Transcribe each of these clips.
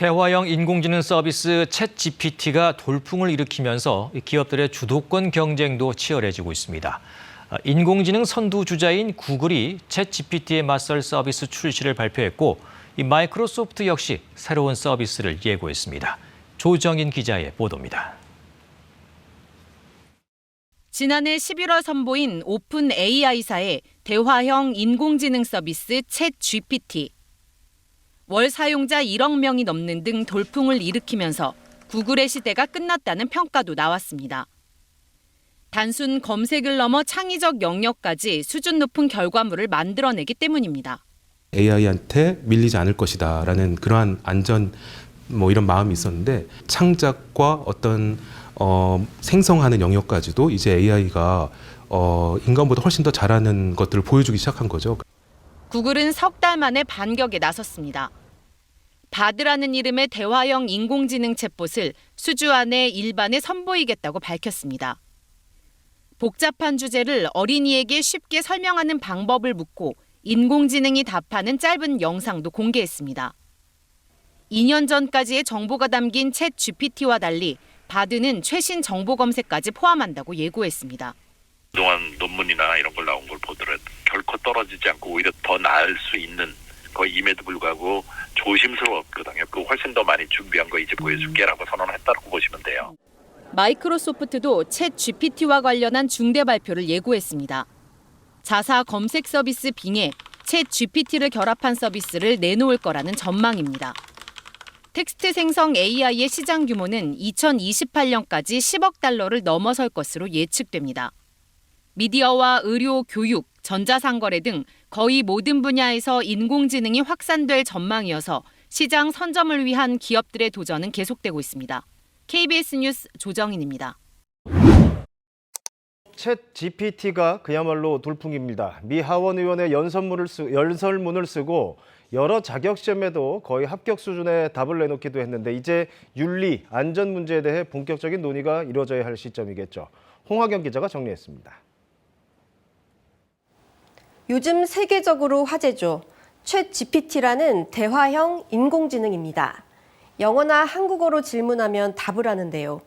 대화형 인공지능 서비스 챗GPT가 돌풍을 일으키면서 기업들의 주도권 경쟁도 치열해지고 있습니다. 인공지능 선두주자인 구글이 챗GPT에 맞설 서비스 출시를 발표했고, 이 마이크로소프트 역시 새로운 서비스를 예고했습니다. 조정인 기자의 보도입니다. 지난해 11월 선보인 오픈 AI사의 대화형 인공지능 서비스 챗GPT. 월 사용자 1억 명이 넘는 등 돌풍을 일으키면서 구글의 시대가 끝났다는 평가도 나왔습니다. 단순 검색을 넘어 창의적 영역까지 수준 높은 결과물을 만들어내기 때문입니다. AI한테 밀리지 않을 것이다라는 그러한 안전 이런 마음이 있었는데, 창작과 어떤 생성하는 영역까지도 이제 AI가 인간보다 훨씬 더 잘하는 것들을 보여주기 시작한 거죠. 구글은 석 달 만에 반격에 나섰습니다. 바드라는 이름의 대화형 인공지능 챗봇을 수주 안에 일반에 선보이겠다고 밝혔습니다. 복잡한 주제를 어린이에게 쉽게 설명하는 방법을 묻고 인공지능이 답하는 짧은 영상도 공개했습니다. 2년 전까지의 정보가 담긴 챗GPT와 달리 바드는 최신 정보 검색까지 포함한다고 예고했습니다. 그동안 논문이나 이런 걸 나온 걸 보더라도 결코 떨어지지 않고 오히려 더 나을 수 있는 거임에도 불구하고 조심스러웠거든요. 그 훨씬 더 많이 준비한 거 이제 보여줄게라고 선언했다고 보시면 돼요. 마이크로소프트도 챗GPT와 관련한 중대 발표를 예고했습니다. 자사 검색 서비스 빙에 챗GPT를 결합한 서비스를 내놓을 거라는 전망입니다. 텍스트 생성 AI의 시장 규모는 2028년까지 10억 달러를 넘어설 것으로 예측됩니다. 미디어와 의료, 교육, 전자상거래 등 거의 모든 분야에서 인공지능이 확산될 전망이어서 시장 선점을 위한 기업들의 도전은 계속되고 있습니다. KBS 뉴스 조정인입니다. 챗GPT가 그야말로 돌풍입니다. 미 하원 의원의 연설문을 쓰고 여러 자격시험에도 거의 합격 수준의 답을 내놓기도 했는데, 이제 윤리, 안전 문제에 대해 본격적인 논의가 이루어져야 할 시점이겠죠. 홍학영 기자가 정리했습니다. 요즘 세계적으로 화제죠. 챗GPT라는 대화형 인공지능입니다. 영어나 한국어로 질문하면 답을 하는데요.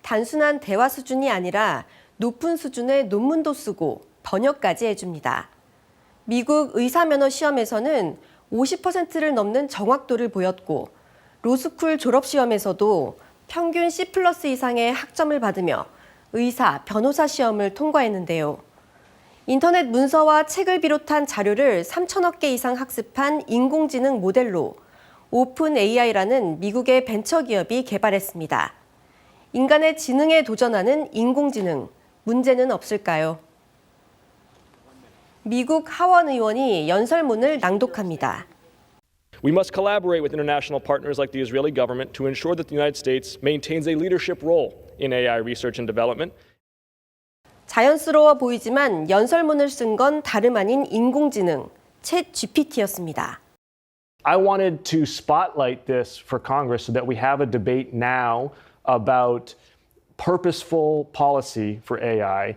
단순한 대화 수준이 아니라 높은 수준의 논문도 쓰고 번역까지 해줍니다. 미국 의사면허 시험에서는 50%를 넘는 정확도를 보였고, 로스쿨 졸업시험에서도 평균 C+ 이상의 학점을 받으며 의사, 변호사 시험을 통과했는데요. 인터넷 문서와 책을 비롯한 자료를 3천억 개 이상 학습한 인공지능 모델로 오픈 AI라는 미국의 벤처기업이 개발했습니다. 인간의 지능에 도전하는 인공지능, 문제는 없을까요? 미국 하원 의원이 연설문을 낭독합니다. We must collaborate with international partners like the Israeli government to ensure that the United States maintains a leadership role in AI research and development. 자연스러워 보이지만 연설문을 쓴 건 다름 아닌 인공지능, 챗GPT였습니다. I wanted to spotlight this for Congress so that we have a debate now about purposeful policy for AI.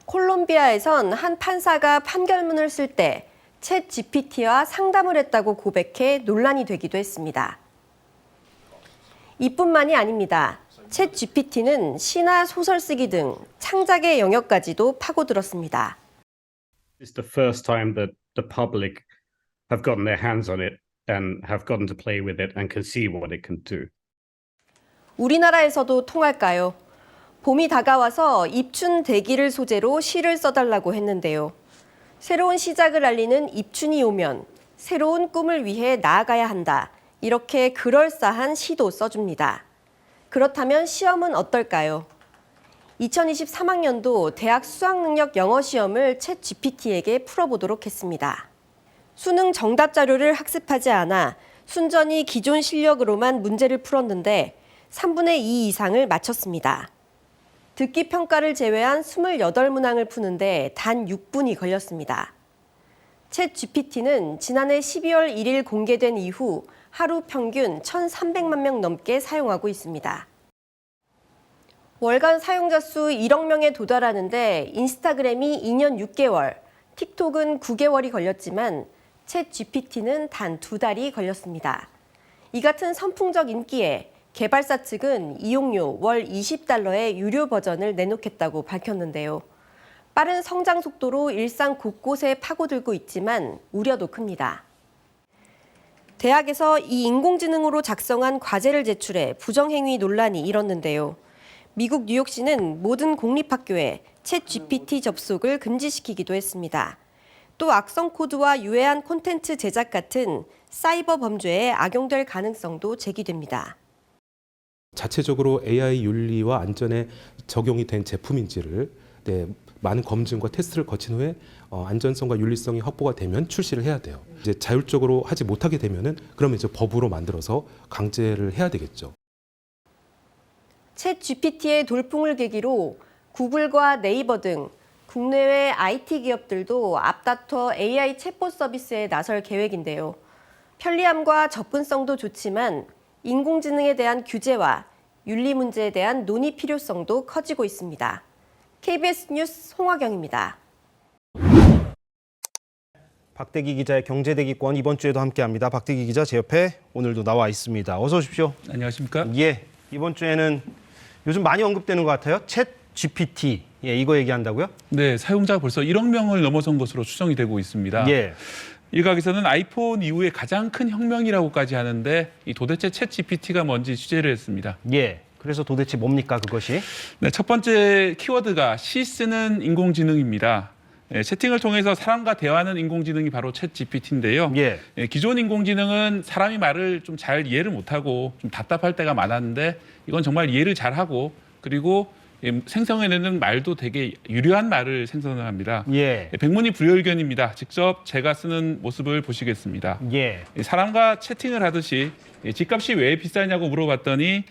콜롬비아에선 한 판사가 판결문을 쓸 때 챗GPT와 상담을 했다고 고백해 논란이 되기도 했습니다. 이뿐만이 아닙니다. 챗GPT는 시나 소설 쓰기 등 창작의 영역까지도 파고들었습니다. It's the first time that the public have gotten their hands on it and have gotten to play with it and can see what it can do. 우리나라에서도 통할까요? 봄이 다가와서 입춘 대기를 소재로 시를 써달라고 했는데요. 새로운 시작을 알리는 입춘이 오면 새로운 꿈을 위해 나아가야 한다. 이렇게 그럴싸한 시도 써줍니다. 그렇다면 시험은 어떨까요? 2023학년도 대학 수학능력 영어 시험을 챗GPT에게 풀어보도록 했습니다. 수능 정답 자료를 학습하지 않아 순전히 기존 실력으로만 문제를 풀었는데 3분의 2 이상을 맞췄습니다. 듣기 평가를 제외한 28문항을 푸는데 단 6분이 걸렸습니다. 챗GPT는 지난해 12월 1일 공개된 이후 하루 평균 1,300만 명 넘게 사용하고 있습니다. 월간 사용자 수 1억 명에 도달하는데 인스타그램이 2년 6개월, 틱톡은 9개월이 걸렸지만 챗GPT는 단 2달이 걸렸습니다. 이 같은 선풍적 인기에 개발사 측은 이용료 월 $20의 유료 버전을 내놓겠다고 밝혔는데요. 빠른 성장 속도로 일상 곳곳에 파고들고 있지만 우려도 큽니다. 대학에서 이 인공지능으로 작성한 과제를 제출해 부정행위 논란이 일었는데요. 미국 뉴욕시는 모든 공립학교에 챗 GPT 접속을 금지시키기도 했습니다. 또 악성 코드와 유해한 콘텐츠 제작 같은 사이버 범죄에 악용될 가능성도 제기됩니다. 자체적으로 AI 윤리와 안전에 적용이 된 제품인지를 많은 검증과 테스트를 거친 후에 안전성과 윤리성이 확보가 되면 출시를 해야 돼요. 이제 자율적으로 하지 못하게 되면은 그러면 이제 법으로 만들어서 강제를 해야 되겠죠. 챗 GPT의 돌풍을 계기로 구글과 네이버 등 국내외 IT 기업들도 앞다퉈 AI 챗봇 서비스에 나설 계획인데요. 편리함과 접근성도 좋지만 인공지능에 대한 규제와 윤리 문제에 대한 논의 필요성도 커지고 있습니다. KBS 뉴스 홍화경입니다. 박대기 기자의 경제대기권 이번 주에도 함께합니다. 박대기 기자 제 옆에 오늘도 나와 있습니다. 어서 오십시오. 안녕하십니까? 예, 이번 주에는 요즘 많이 언급되는 것 같아요. 챗 GPT. 예, 이거 얘기한다고요? 네, 사용자가 벌써 1억 명을 넘어선 것으로 추정이 되고 있습니다. 예. 일각에서는 아이폰 이후에 가장 큰 혁명이라고까지 하는데 이 도대체 챗 GPT가 뭔지 취재를 했습니다. 예. 그래서 도대체 뭡니까 그것이? 네, 첫 번째 키워드가 시 쓰는 인공지능입니다. 채팅을 통해서 사람과 대화하는 인공지능이 바로 챗 GPT인데요. 예. 기존 인공지능은 사람이 말을 좀 잘 이해를 못하고 좀 답답할 때가 많았는데 이건 정말 이해를 잘하고 그리고 생성해내는 말도 되게 유려한 말을 생성을 합니다. 예. 백문이 불여일견입니다. 직접 제가 쓰는 모습을 보시겠습니다. 예. 사람과 채팅을 하듯이 집값이 왜 비싸냐고 물어봤더니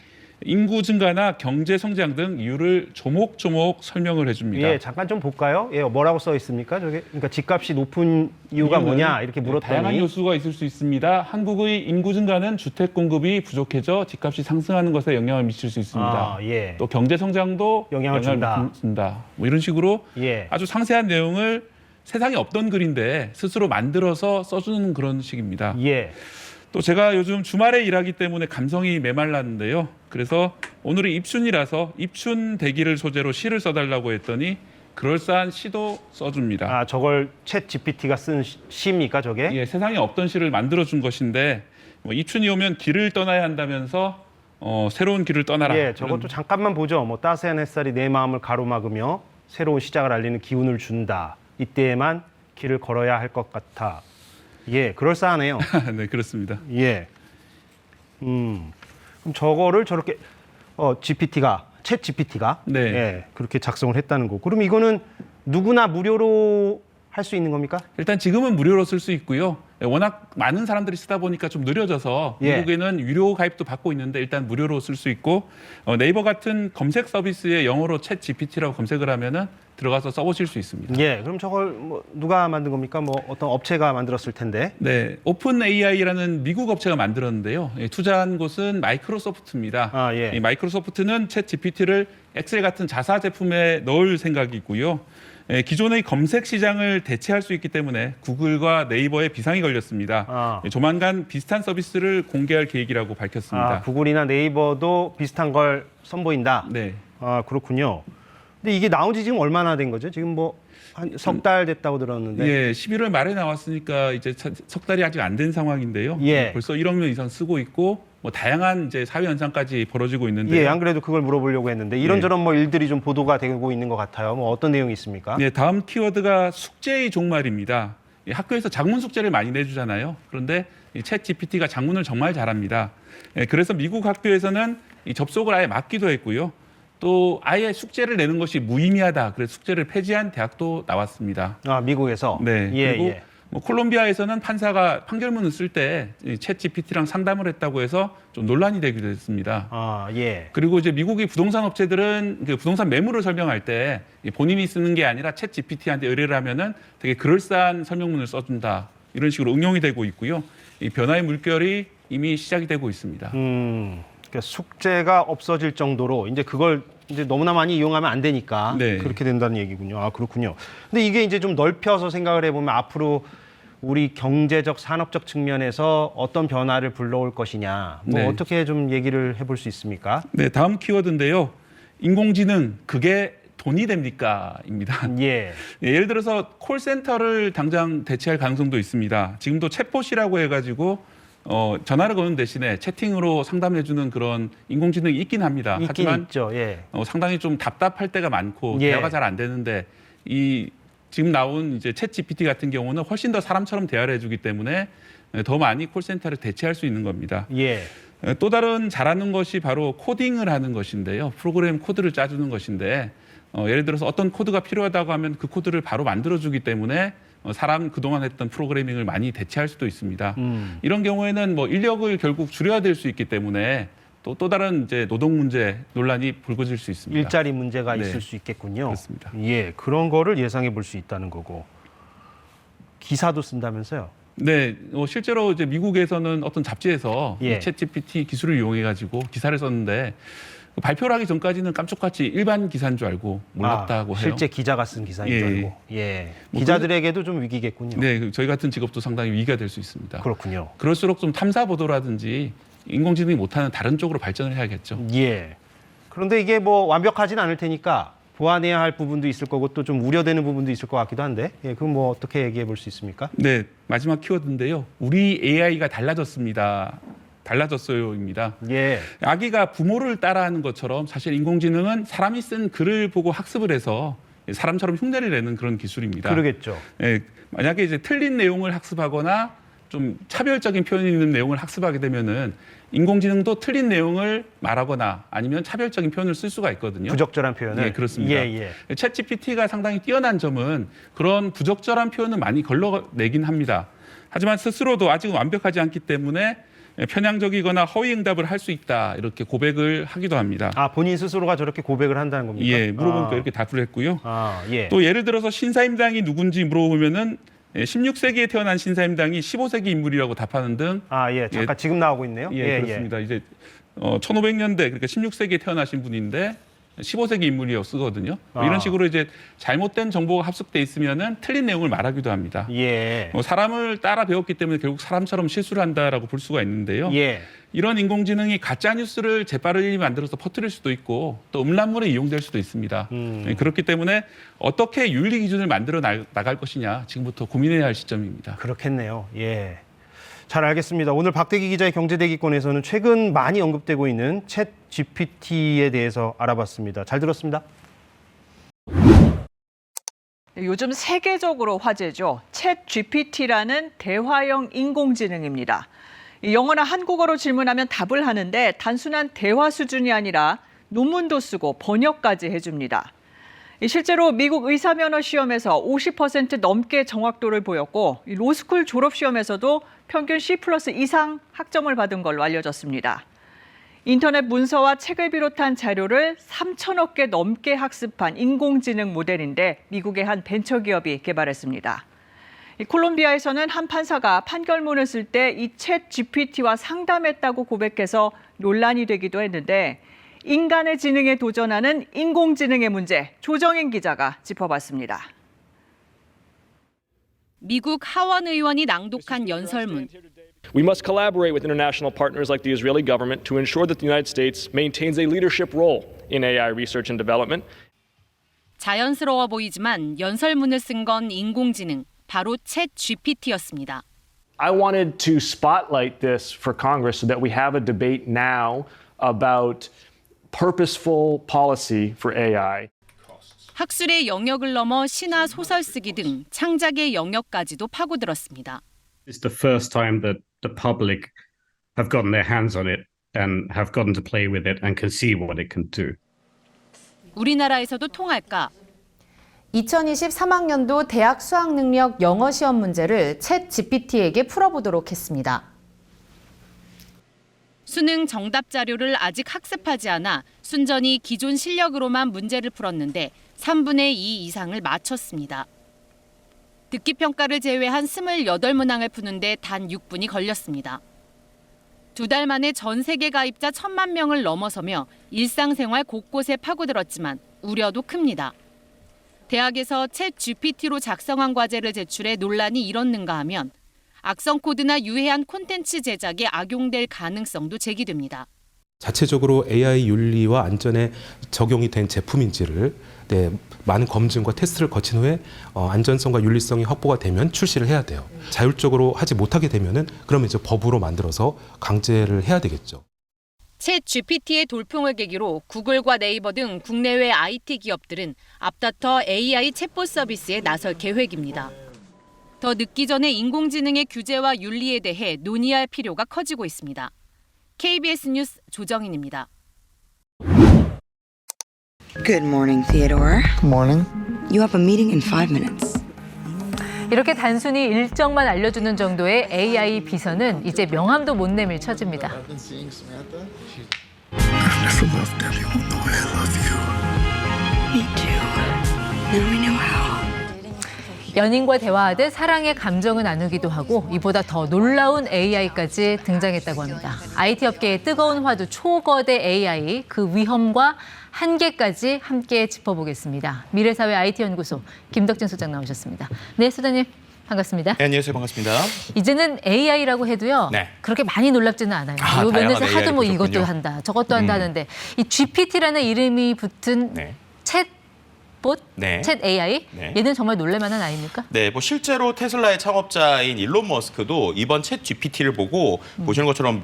인구 증가나 경제 성장 등 이유를 조목조목 설명을 해줍니다. 예, 잠깐 좀 볼까요? 예, 뭐라고 써 있습니까? 저게 그러니까 집값이 높은 이유가 뭐냐 이렇게 물었더니 다양한 요소가 있을 수 있습니다. 한국의 인구 증가는 주택 공급이 부족해져 집값이 상승하는 것에 영향을 미칠 수 있습니다. 아, 예. 또 경제 성장도 영향을 준다. 미친다. 뭐 이런 식으로 예. 아주 상세한 내용을 세상에 없던 글인데 스스로 만들어서 써주는 그런 식입니다. 예. 또 제가 요즘 주말에 일하기 때문에 감성이 메말랐는데요. 그래서 오늘이 입춘이라서 입춘 대기를 소재로 시를 써달라고 했더니 그럴싸한 시도 써줍니다. 아, 저걸 챗 GPT가 쓴 시입니까, 저게? 예, 세상에 없던 시를 만들어준 것인데 뭐 입춘이 오면 길을 떠나야 한다면서 새로운 길을 떠나라. 예, 저것도 잠깐만 보죠. 뭐 따스한 햇살이 내 마음을 가로막으며 새로운 시작을 알리는 기운을 준다. 이때에만 길을 걸어야 할 것 같아. 예, 그럴싸하네요. 네, 그렇습니다. 예. 그럼 저거를 저렇게 GPT가 챗 GPT가 네. 예, 그렇게 작성을 했다는 거. 그럼 이거는 누구나 무료로 할 수 있는 겁니까? 일단 지금은 무료로 쓸 수 있고요. 워낙 많은 사람들이 쓰다 보니까 좀 느려져서 예. 미국에는 유료 가입도 받고 있는데 일단 무료로 쓸 수 있고 네이버 같은 검색 서비스에 영어로 챗 GPT라고 검색을 하면은 들어가서 써보실 수 있습니다. 예, 그럼 저걸 뭐 누가 만든 겁니까? 뭐 어떤 업체가 만들었을 텐데. 네, 오픈 AI라는 미국 업체가 만들었는데요. 투자한 곳은 마이크로소프트입니다. 아, 예. 이 마이크로소프트는 챗 GPT를 엑셀 같은 자사 제품에 넣을 생각이고요. 기존의 검색 시장을 대체할 수 있기 때문에 구글과 네이버에 비상이 걸렸습니다. 아. 조만간 비슷한 서비스를 공개할 계획이라고 밝혔습니다. 아, 구글이나 네이버도 비슷한 걸 선보인다. 네. 아, 그렇군요. 근데 이게 나온 지 지금 얼마나 된 거죠? 지금 뭐 한 석 달 됐다고 들었는데. 예, 11월 말에 나왔으니까 이제 석 달이 아직 안 된 상황인데요. 예. 벌써 1억 명 이상 쓰고 있고 뭐 다양한 이제 사회 현상까지 벌어지고 있는데요. 예, 안 그래도 그걸 물어보려고 했는데 이런저런 뭐 일들이 좀 보도가 되고 있는 것 같아요. 뭐 어떤 내용이 있습니까? 네, 다음 키워드가 숙제의 종말입니다. 학교에서 작문 숙제를 많이 내주잖아요. 그런데 챗 GPT가 작문을 정말 잘합니다. 그래서 미국 학교에서는 이 접속을 아예 막기도 했고요. 또 아예 숙제를 내는 것이 무의미하다. 그래서 숙제를 폐지한 대학도 나왔습니다. 아, 미국에서. 네. 예, 그리고 예. 뭐 콜롬비아에서는 판사가 판결문을 쓸 때 챗 GPT랑 상담을 했다고 해서 좀 논란이 되기도 했습니다. 아, 예. 그리고 이제 미국의 부동산 업체들은 그 부동산 매물을 설명할 때 본인이 쓰는 게 아니라 챗 GPT한테 의뢰를 하면은 되게 그럴싸한 설명문을 써준다. 이런 식으로 응용이 되고 있고요. 이 변화의 물결이 이미 시작이 되고 있습니다. 그러니까 숙제가 없어질 정도로 이제 그걸 이제 너무나 많이 이용하면 안 되니까 네. 그렇게 된다는 얘기군요. 아, 그렇군요. 근데 이게 이제 좀 넓혀서 생각을 해보면 앞으로 우리 경제적, 산업적 측면에서 어떤 변화를 불러올 것이냐. 뭐 네. 어떻게 좀 얘기를 해볼 수 있습니까? 네, 다음 키워드인데요. 인공지능 그게 돈이 됩니까?입니다. 예. 예를 들어서 콜센터를 당장 대체할 가능성도 있습니다. 지금도 챗봇이라고 해가지고 전화를 거는 대신에 채팅으로 상담해주는 그런 인공지능이 있긴 합니다. 있긴 하지만 있죠. 예. 상당히 좀 답답할 때가 많고 예. 대화가 잘 안 되는데 지금 나온 이제 챗 GPT 같은 경우는 훨씬 더 사람처럼 대화를 해주기 때문에 더 많이 콜센터를 대체할 수 있는 겁니다. 예. 또 다른 잘하는 것이 바로 코딩을 하는 것인데요. 프로그램 코드를 짜주는 것인데 예를 들어서 어떤 코드가 필요하다고 하면 그 코드를 바로 만들어주기 때문에 사람 그동안 했던 프로그래밍을 많이 대체할 수도 있습니다. 이런 경우에는 뭐 인력을 결국 줄여야 될 수 있기 때문에 또 다른 이제 노동 문제 논란이 불거질 수 있습니다. 일자리 문제가 네. 있을 수 있겠군요. 그렇습니다. 예, 그런 거를 예상해 볼 수 있다는 거고. 기사도 쓴다면서요? 네, 실제로 이제 미국에서는 어떤 잡지에서 예. 챗 GPT 기술을 이용해 가지고 기사를 썼는데 발표를 하기 전까지는 깜짝같이 일반 기사인 줄 알고 몰랐다고 해요. 실제 기자가 쓴 기사인 줄 예. 알고. 예. 뭐 기자들에게도 좀 위기겠군요. 네, 저희 같은 직업도 상당히 위기가 될 수 있습니다. 그렇군요. 그럴수록 좀 탐사 보도라든지 인공지능이 못하는 다른 쪽으로 발전을 해야겠죠. 예. 그런데 이게 뭐 완벽하진 않을 테니까 보완해야 할 부분도 있을 거고 또 좀 우려되는 부분도 있을 것 같기도 한데, 예, 그럼 뭐 어떻게 얘기해 볼 수 있습니까? 네, 마지막 키워드인데요. 우리 AI가 달라졌습니다. 달라졌어요입니다. 예. 아기가 부모를 따라하는 것처럼 사실 인공지능은 사람이 쓴 글을 보고 학습을 해서 사람처럼 흉내를 내는 그런 기술입니다. 그러겠죠. 예, 만약에 이제 틀린 내용을 학습하거나 좀 차별적인 표현이 있는 내용을 학습하게 되면은 인공지능도 틀린 내용을 말하거나 아니면 차별적인 표현을 쓸 수가 있거든요. 부적절한 표현을. 예, 그렇습니다. 예. 챗 GPT가 상당히 뛰어난 점은 그런 부적절한 표현을 많이 걸러내긴 합니다. 하지만 스스로도 아직은 완벽하지 않기 때문에 편향적이거나 허위 응답을 할 수 있다 이렇게 고백을 하기도 합니다. 아, 본인 스스로가 저렇게 고백을 한다는 겁니까? 예, 물어보니까 이렇게 답을 했고요. 예. 또 예를 들어서 신사임당이 누군지 물어보면은 16세기에 태어난 신사임당이 15세기 인물이라고 답하는 등 예. 잠깐 지금 나오고 있네요. 예, 그렇습니다. 이제 1500년대 그러니까 16세기에 태어나신 분인데 15세기 인물이라고 쓰거든요. 이런 식으로 이제 잘못된 정보가 합숙돼 있으면은 틀린 내용을 말하기도 합니다. 예. 사람을 따라 배웠기 때문에 결국 사람처럼 실수를 한다라고 볼 수가 있는데요. 예. 이런 인공지능이 가짜 뉴스를 재빠르게 만들어서 퍼뜨릴 수도 있고 또 음란물에 이용될 수도 있습니다. 그렇기 때문에 어떻게 윤리 기준을 만들어 나갈 것이냐 지금부터 고민해야 할 시점입니다. 그렇겠네요. 예. 잘 알겠습니다. 오늘 박대기 기자의 경제대기권에서는 최근 많이 언급되고 있는 챗 GPT에 대해서 알아봤습니다. 잘 들었습니다. 요즘 세계적으로 화제죠. 챗 GPT라는 대화형 인공지능입니다. 영어나 한국어로 질문하면 답을 하는데 단순한 대화 수준이 아니라 논문도 쓰고 번역까지 해줍니다. 실제로 미국 의사면허 시험에서 50% 넘게 정확도를 보였고 로스쿨 졸업 시험에서도 평균 C+ 이상 학점을 받은 걸로 알려졌습니다. 인터넷 문서와 책을 비롯한 자료를 3천억 개 넘게 학습한 인공지능 모델인데 미국의 한 벤처기업이 개발했습니다. 콜롬비아에서는 한 판사가 판결문을 쓸 때 이 챗 GPT와 상담했다고 고백해서 논란이 되기도 했는데 인간의 지능에 도전하는 인공지능의 문제, 조정인 기자가 짚어봤습니다. 미국 하원 의원이 낭독한 연설문. We must collaborate with international partners like the Israeli government to ensure that the United States maintains a leadership role in AI research and development. 자연스러워 보이지만 연설문을 쓴 건 인공지능, 바로 챗 GPT였습니다. I wanted to spotlight this for Congress so that we have a debate now about purposeful policy for AI. 학술의 영역을 넘어 시나 소설 쓰기 등 창작의 영역까지도 파고들었습니다. It's the first time that the public have gotten their hands on it and have gotten to play with it and can see what it can do. 우리나라에서도 통할까? 2023학년도 대학 수학능력 영어 시험 문제를 챗 GPT에게 풀어보도록 했습니다. 수능 정답 자료를 아직 학습하지 않아 순전히 기존 실력으로만 문제를 풀었는데 3분의 2 이상을 맞췄습니다. 듣기 평가를 제외한 28문항을 푸는데 단 6분이 걸렸습니다. 2달 만에 전 세계 가입자 1,000만 명을 넘어서며 일상생활 곳곳에 파고들었지만 우려도 큽니다. 대학에서 챗 GPT로 작성한 과제를 제출해 논란이 일었는가 하면 악성 코드나 유해한 콘텐츠 제작에 악용될 가능성도 제기됩니다. 자체적으로 AI 윤리와 안전에 적용이 된 제품인지를 많은 검증과 테스트를 거친 후에 안전성과 윤리성이 확보가 되면 출시를 해야 돼요. 자율적으로 하지 못하게 되면은 그러면 이제 법으로 만들어서 강제를 해야 되겠죠. 챗 GPT의 돌풍을 계기로 구글과 네이버 등 국내외 IT 기업들은 앞다퉈 AI 챗봇 서비스에 나설 계획입니다. 더 늦기 전에 인공지능의 규제와 윤리에 대해 논의할 필요가 커지고 있습니다. KBS 뉴스 조정인입니다. Good morning, Theodore. Good morning. You have a meeting in 5 minutes. 이렇게 단순히 일정만 알려주는 정도의 AI 비서는 이제 명함도 못 내밀 처지입니다. I've been seeing Samantha. I've never loved anyone the way I love you. Me too. Now we know how. 연인과 대화하듯 사랑의 감정을 나누기도 하고 이보다 더 놀라운 AI까지 등장했다고 합니다. IT 업계의 뜨거운 화두 초거대 AI, 그 위험과 한계까지 함께 짚어보겠습니다. 미래사회 IT연구소 김덕진 소장 나오셨습니다. 네, 소장님 반갑습니다. 네, 안녕하세요. 반갑습니다. 이제는 AI라고 해도요. 네. 그렇게 많이 놀랍지는 않아요. 요 몇 년째 하도 뭐 이것도 한다, 저것도 한다 하는데 이 GPT라는 이름이 붙은 챗봇, 챗 AI, 얘는 정말 놀랄만한 아닙니까? 네, 뭐 실제로 테슬라의 창업자인 일론 머스크도 이번 챗 GPT를 보고 보시는 것처럼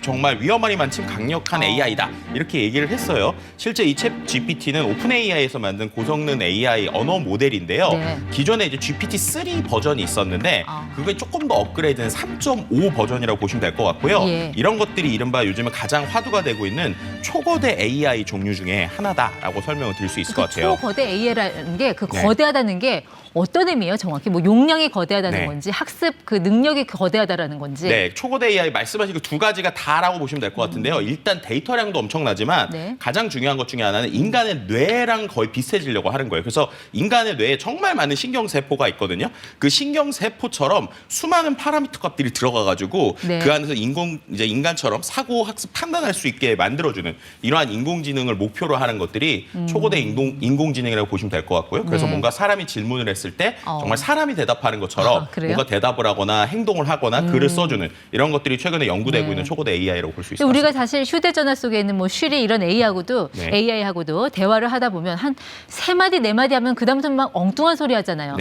정말 위험하니만큼 강력한 AI다 이렇게 얘기를 했어요. 실제 이 챗 GPT는 오픈 AI에서 만든 고성능 AI 언어 모델인데요. 기존에 이제 GPT-3 버전이 있었는데 그게 조금 더 업그레이드된 3.5 버전이라고 보시면 될 것 같고요. 이런 것들이 이른바 요즘에 가장 화두가 되고 있는 초거대 AI 종류 중에 하나다라고 설명을 드릴 수 있을 것 같아요. 초거대 AI라는 게 그 거대하다는 게 어떤 의미예요, 정확히? 뭐 용량이 거대하다는 건지, 학습 그 능력이 거대하다라는 건지. 네, 초거대 AI 말씀하신 그 두 가지가 다라고 보시면 될 것 같은데요. 일단 데이터량도 엄청나지만 가장 중요한 것 중에 하나는 인간의 뇌랑 거의 비슷해지려고 하는 거예요. 그래서 인간의 뇌에 정말 많은 신경세포가 있거든요. 그 신경세포처럼 수많은 파라미터 값들이 들어가가지고 그 안에서 인간처럼 사고, 학습, 판단할 수 있게 만들어주는 이러한 인공지능을 목표로 하는 것들이 초거대 인공지능이라고 보시면 될 것 같고요. 그래서 뭔가 사람이 질문을 했을 때 정말 사람이 대답하는 것처럼 뭔가 대답을 하거나 행동을 하거나 글을 써주는 이런 것들이 최근에 연구되고 있는 초거대 AI라고 볼 수 있습니다. 우리가 사실 휴대전화 속에 있는 뭐 쉬리 이런 AI하고도 대화를 하다 보면 한 3마디, 4마디 하면 그다음부터는 막 엉뚱한 소리 하잖아요.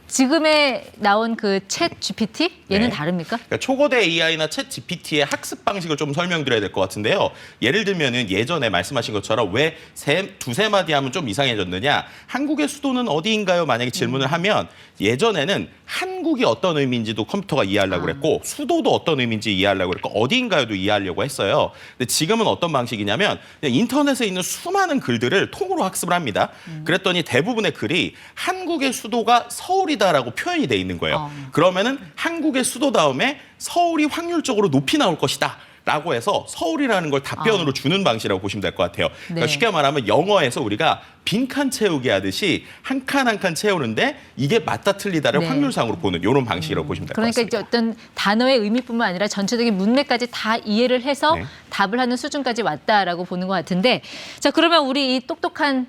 지금에 나온 그 챗 GPT 얘는 다릅니까? 그러니까 초거대 AI나 챗 GPT의 학습 방식을 좀 설명드려야 될 것 같은데요. 예를 들면은 예전에 말씀하신 것처럼 왜 두세 마디 하면 좀 이상해졌느냐? 한국의 수도는 어디인가요? 만약에 질문을 하면 예전에는 한국이 어떤 의미인지도 컴퓨터가 이해하려고 그랬고 수도도 어떤 의미인지 이해하려고 그랬고 어디인가요도 이해하려고 했어요. 근데 지금은 어떤 방식이냐면 인터넷에 있는 수많은 글들을 통으로 학습을 합니다. 그랬더니 대부분의 글이 한국의 수도가 서울이다라고 표현이 돼 있는 거예요. 그러면은 한국의 수도 다음에 서울이 확률적으로 높이 나올 것이다. 라고 해서 서울이라는 걸 답변으로 주는 방식이라고 보시면 될 것 같아요. 그러니까 쉽게 말하면 영어에서 우리가 빈칸 채우기 하듯이 한 칸 한 칸 채우는데 이게 맞다 틀리다를 확률상으로 보는 이런 방식이라고 보시면 될 것 같습니다. 그러니까 이제 어떤 단어의 의미뿐만 아니라 전체적인 문맥까지 다 이해를 해서 답을 하는 수준까지 왔다라고 보는 것 같은데, 자 그러면 우리 이 똑똑한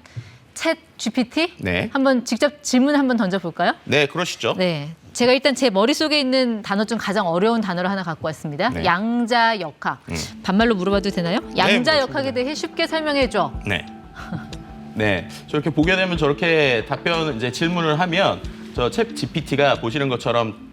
챗 GPT 한번 직접 질문 한번 던져볼까요? 네, 그러시죠. 네. 제가 일단 제 머릿속에 있는 단어 중 가장 어려운 단어를 하나 갖고 왔습니다. 양자역학. 반말로 물어봐도 되나요? 양자역학에 대해 쉽게 설명해 줘. 네, 저렇게 보게 되면 저렇게 질문을 하면 저 챗 GPT가 보시는 것처럼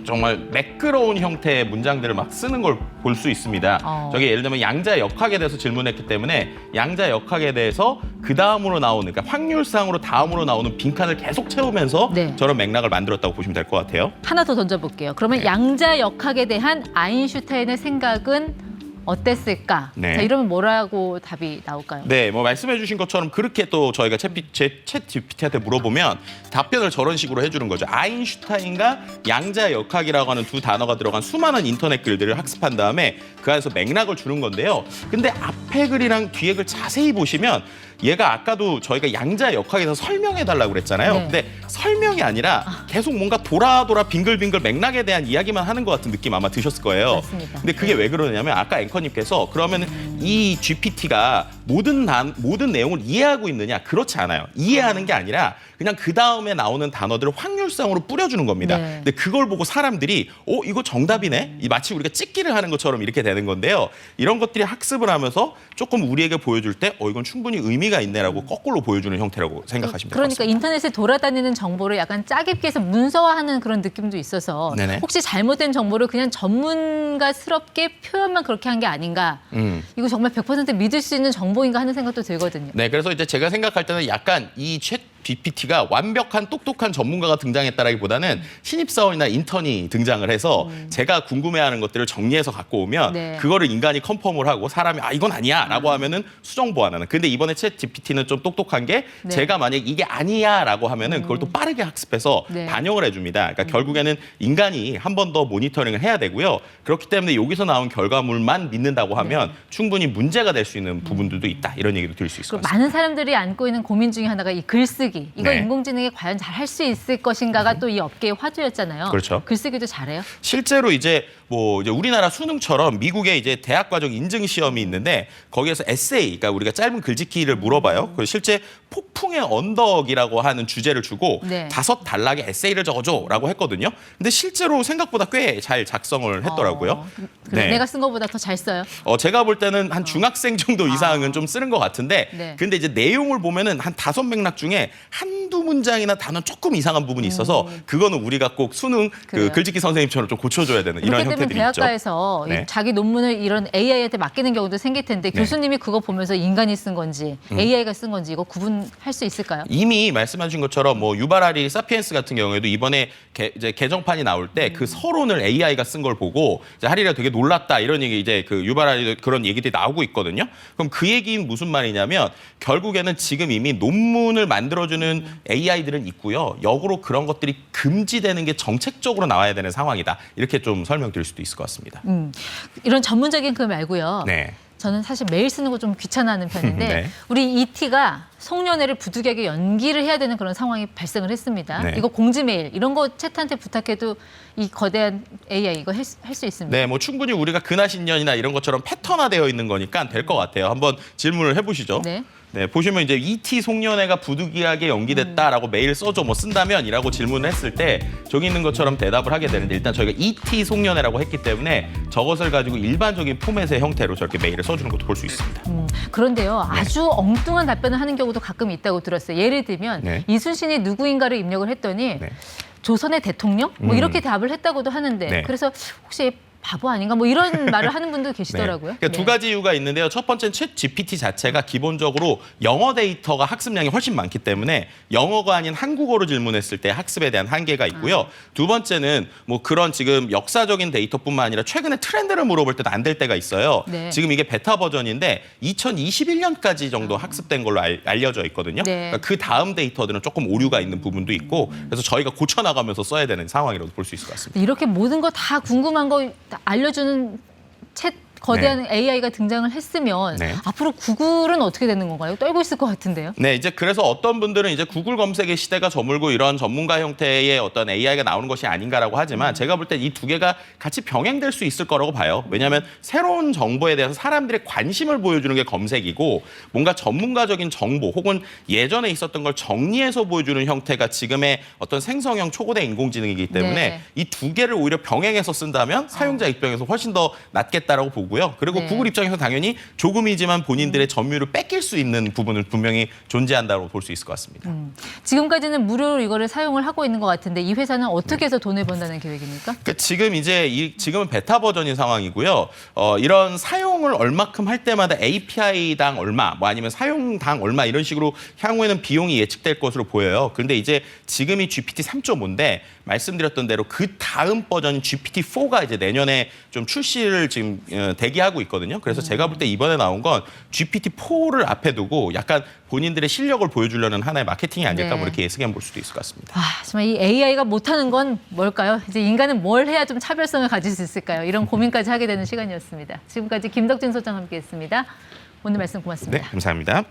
정말 매끄러운 형태의 문장들을 막 쓰는 걸 볼 수 있습니다. 저게 예를 들면 양자역학에 대해서 질문했기 때문에 양자역학에 대해서 그 다음으로 나오는, 그러니까 확률상으로 다음으로 나오는 빈칸을 계속 채우면서 저런 맥락을 만들었다고 보시면 될 것 같아요. 하나 더 던져볼게요. 그러면 양자역학에 대한 아인슈타인의 생각은 어땠을까? 자, 이러면 뭐라고 답이 나올까요? 네, 뭐 말씀해 주신 것처럼 그렇게 또 저희가 챗 GPT한테 물어보면 답변을 저런 식으로 해주는 거죠. 아인슈타인과 양자역학이라고 하는 두 단어가 들어간 수많은 인터넷 글들을 학습한 다음에 그 안에서 맥락을 주는 건데요. 근데 앞에 글이랑 뒤에 글 자세히 보시면 얘가 아까도 저희가 양자역학에서 설명해달라고 그랬잖아요. 근데 설명이 아니라 계속 뭔가 돌아 빙글빙글 맥락에 대한 이야기만 하는 것 같은 느낌 아마 드셨을 거예요. 맞습니다. 근데 그게 왜 그러냐면 아까 앵커님께서 그러면 이 GPT가 모든 내용을 이해하고 있느냐? 그렇지 않아요. 이해하는 게 아니라 그냥 그 다음에 나오는 단어들을 확률상으로 뿌려주는 겁니다. 네. 근데 그걸 보고 사람들이 이거 정답이네? 마치 우리가 찍기를 하는 것처럼 이렇게 되는 건데요. 이런 것들이 학습을 하면서 조금 우리에게 보여줄 때 이건 충분히 의미가 있네라고 거꾸로 보여주는 형태라고 생각하시면 될 것 그러니까 같습니다. 인터넷에 돌아다니는 정보를 약간 짜깁기 해서 문서화하는 그런 느낌도 있어서 네네. 혹시 잘못된 정보를 그냥 전문가스럽게 표현만 그렇게 한 게 아닌가. 이거 정말 100% 믿을 수 있는 정보인가 하는 생각도 들거든요. 네, 그래서 이제 제가 생각할 때는 약간 이 GPT가 완벽한 똑똑한 전문가가 등장했다라기보다는 신입사원이나 인턴이 등장을 해서 제가 궁금해하는 것들을 정리해서 갖고 오면 네. 그거를 인간이 컨펌을 하고 사람이 이건 아니야라고 하면은 수정 보완하는. 근데 이번에 챗GPT는 좀 똑똑한 게 네. 제가 만약 이게 아니야라고 하면은 그걸 또 빠르게 학습해서 네. 반영을 해줍니다. 그러니까 결국에는 인간이 한 번 더 모니터링을 해야 되고요. 그렇기 때문에 여기서 나온 결과물만 믿는다고 하면 충분히 문제가 될 수 있는 부분들도 있다. 이런 얘기도 드릴 수 있을 것 같습니다. 많은 사람들이 안고 있는 고민 중에 하나가 이 글쓰기. 이거 네. 인공지능이 과연 잘 할 수 있을 것인가가 또 이 업계의 화두였잖아요. 그렇죠. 글쓰기도 잘해요? 실제로 이제 이제 우리나라 수능처럼 미국에 이제 대학 과정 인증 시험이 있는데 거기에서 에세이, 그러니까 우리가 짧은 글짓기를 물어봐요. 그 실제 폭풍의 언덕이라고 하는 주제를 주고 네. 5단락의 에세이를 적어줘라고 했거든요. 근데 실제로 생각보다 꽤 잘 작성을 했더라고요. 그래, 내가 쓴 것보다 더 잘 써요? 제가 볼 때는 한 중학생 정도 이상은 좀 쓰는 것 같은데 네. 근데 이제 내용을 보면은 한 5맥락 중에 한두 문장이나 단어 조금 이상한 부분이 있어서 그거는 우리가 꼭 수능 그래요. 글짓기 선생님처럼 좀 고쳐줘야 되는 이런 그렇게 되면 형태들이 있죠. 대학가에서 네. 자기 논문을 이런 AI한테 맡기는 경우도 생길 텐데 네. 교수님이 그거 보면서 인간이 쓴 건지 AI가 쓴 건지 이거 구분할 수 있을까요? 이미 말씀하신 것처럼 유발 하리 사피엔스 같은 경우에도 이번에 이제 개정판이 나올 때 그 서론을 AI가 쓴 걸 보고 이제 하리가 되게 놀랐다 이런 얘기 이제 그 유발 하리 그런 얘기들이 나오고 있거든요. 그럼 그 얘기는 무슨 말이냐면 결국에는 지금 이미 논문을 만들어주는 AI들은 있고요. 역으로 그런 것들이 금지되는 게 정책적으로 나와야 되는 상황이다. 이렇게 좀 설명드릴 수도 있을 것 같습니다. 이런 전문적인 글 말고요. 네. 저는 사실 매일 쓰는 거 좀 귀찮아하는 편인데 네. 우리 ET가 송년회를 부득이하게 연기를 해야 되는 그런 상황이 발생을 했습니다. 네. 이거 공지 메일 이런 거 챗한테 부탁해도 이 거대한 AI 이거 할 수 있습니다. 네, 충분히 우리가 근하신년이나 이런 것처럼 패턴화되어 있는 거니까 될 것 같아요. 한번 질문을 해보시죠. 네. 네, 보시면 이제 ET 송년회가 부득이하게 연기됐다라고 메일 써줘 쓴다면이라고 질문을 했을 때 저기 있는 것처럼 대답을 하게 되는데 일단 저희가 ET 송년회라고 했기 때문에 저것을 가지고 일반적인 포맷의 형태로 저렇게 메일을 써주는 것도 볼 수 있습니다. 그런데요, 아주 엉뚱한 답변을 하는 경우도 가끔 있다고 들었어요. 예를 들면 네. 이순신이 누구인가를 입력을 했더니 네. 조선의 대통령? 뭐 이렇게 답을 했다고도 하는데 네. 그래서 혹시 바보 아닌가? 뭐 이런 말을 하는 분도 계시더라고요. 네. 그러니까 두 가지 이유가 있는데요. 첫 번째는 챗 GPT 자체가 기본적으로 영어 데이터가 학습량이 훨씬 많기 때문에 영어가 아닌 한국어로 질문했을 때 학습에 대한 한계가 있고요. 두 번째는 그런 지금 역사적인 데이터뿐만 아니라 최근에 트렌드를 물어볼 때도 안 될 때가 있어요. 네. 지금 이게 베타 버전인데 2021년까지 정도 학습된 걸로 알려져 있거든요. 네. 그러니까 그 다음 데이터들은 조금 오류가 있는 부분도 있고 그래서 저희가 고쳐나가면서 써야 되는 상황이라고 볼 수 있을 것 같습니다. 이렇게 모든 거 다 궁금한 거 알려주는 챗 거대한 AI가 등장을 했으면 네. 앞으로 구글은 어떻게 되는 건가요? 떨고 있을 것 같은데요. 네, 이제 그래서 어떤 분들은 이제 구글 검색의 시대가 저물고 이런 전문가 형태의 어떤 AI가 나오는 것이 아닌가라고 하지만 제가 볼 때 이 두 개가 같이 병행될 수 있을 거라고 봐요. 왜냐하면 새로운 정보에 대해서 사람들의 관심을 보여주는 게 검색이고 뭔가 전문가적인 정보 혹은 예전에 있었던 걸 정리해서 보여주는 형태가 지금의 어떤 생성형 초고대 인공지능이기 때문에 네. 이 두 개를 오히려 병행해서 쓴다면 사용자 입장에서 훨씬 더 낫겠다라고 보고요. 그리고 네. 구글 입장에서 당연히 조금이지만 본인들의 점유율을 뺏길 수 있는 부분을 분명히 존재한다고 볼 수 있을 것 같습니다. 지금까지는 무료로 이거를 사용을 하고 있는 것 같은데 이 회사는 어떻게 해서 돈을 번다는 계획입니까? 그러니까 지금 이제 지금은 베타 버전인 상황이고요. 이런 사용을 얼마큼 할 때마다 API당 얼마, 아니면 사용당 얼마 이런 식으로 향후에는 비용이 예측될 것으로 보여요. 그런데 이제 지금이 GPT 3.5인데 말씀드렸던 대로 그 다음 버전인 GPT-4가 이제 내년에 좀 출시를 지금 대기하고 있거든요. 그래서 제가 볼 때 이번에 나온 건 GPT-4를 앞에 두고 약간 본인들의 실력을 보여주려는 하나의 마케팅이 아닐까 네. 이렇게 예상해 볼 수도 있을 것 같습니다. 정말 이 AI가 못하는 건 뭘까요? 이제 인간은 뭘 해야 좀 차별성을 가질 수 있을까요? 이런 고민까지 하게 되는 시간이었습니다. 지금까지 김덕진 소장 함께했습니다. 오늘 말씀 고맙습니다. 네, 감사합니다.